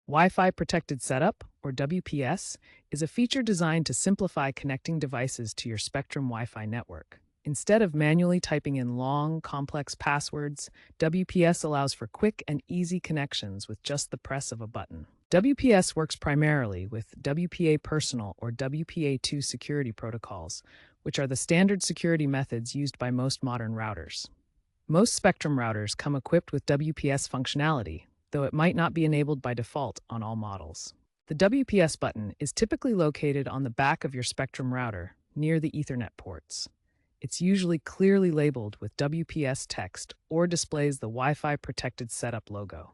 Wi-Fi Protected Setup, or WPS, is a feature designed to simplify connecting devices to your Spectrum Wi-Fi network. Instead of manually typing in long, complex passwords, WPS allows for quick and easy connections with just the press of a button. WPS works primarily with WPA Personal or WPA2 security protocols, which are the standard security methods used by most modern routers. Most Spectrum routers come equipped with WPS functionality, though it might not be enabled by default on all models. The WPS button is typically located on the back of your Spectrum router, near the Ethernet ports. It's usually clearly labeled with WPS text or displays the Wi-Fi Protected Setup logo.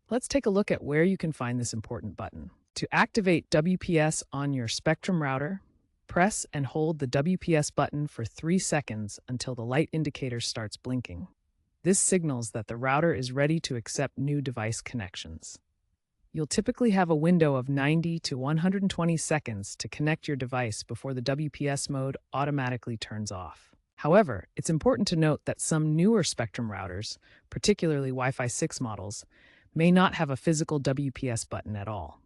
Let's take a look at where you can find this important button. To activate WPS on your Spectrum router, press and hold the WPS button for 3 seconds until the light indicator starts blinking. This signals that the router is ready to accept new device connections. You'll typically have a window of 90 to 120 seconds to connect your device before the WPS mode automatically turns off. However, it's important to note that some newer Spectrum routers, particularly Wi-Fi 6 models, may not have a physical WPS button at all.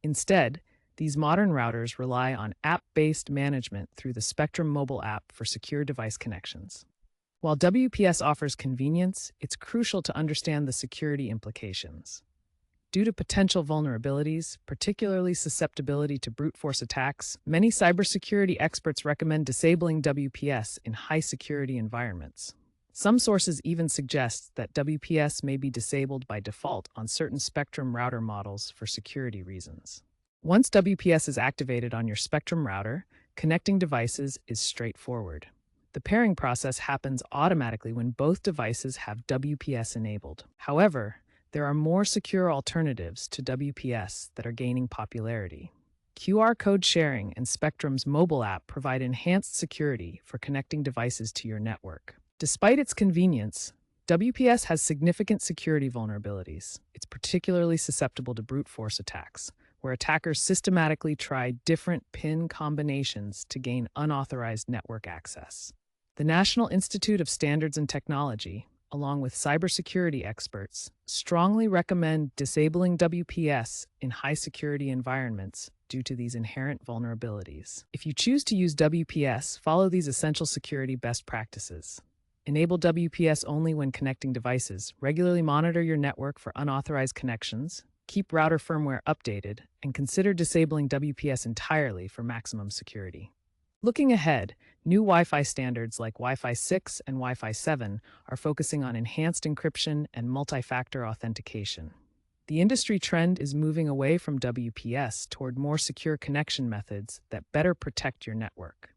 Instead, these modern routers rely on app-based management through the Spectrum mobile app for secure device connections. While WPS offers convenience, it's crucial to understand the security implications. Due to potential vulnerabilities, particularly susceptibility to brute force attacks, many cybersecurity experts recommend disabling WPS in high-security environments. Some sources even suggest that WPS may be disabled by default on certain Spectrum router models for security reasons. Once WPS is activated on your Spectrum router, connecting devices is straightforward. The pairing process happens automatically when both devices have WPS enabled. However, there are more secure alternatives to WPS that are gaining popularity. QR code sharing and Spectrum's mobile app provide enhanced security for connecting devices to your network. Despite its convenience, WPS has significant security vulnerabilities. It's particularly susceptible to brute force attacks, where attackers systematically try different PIN combinations to gain unauthorized network access. The National Institute of Standards and Technology, along with cybersecurity experts, strongly recommend disabling WPS in high-security environments due to these inherent vulnerabilities. If you choose to use WPS, follow these essential security best practices. Enable WPS only when connecting devices, regularly monitor your network for unauthorized connections, keep router firmware updated, and consider disabling WPS entirely for maximum security. Looking ahead, new Wi-Fi standards like Wi-Fi 6 and Wi-Fi 7 are focusing on enhanced encryption and multi-factor authentication. The industry trend is moving away from WPS toward more secure connection methods that better protect your network.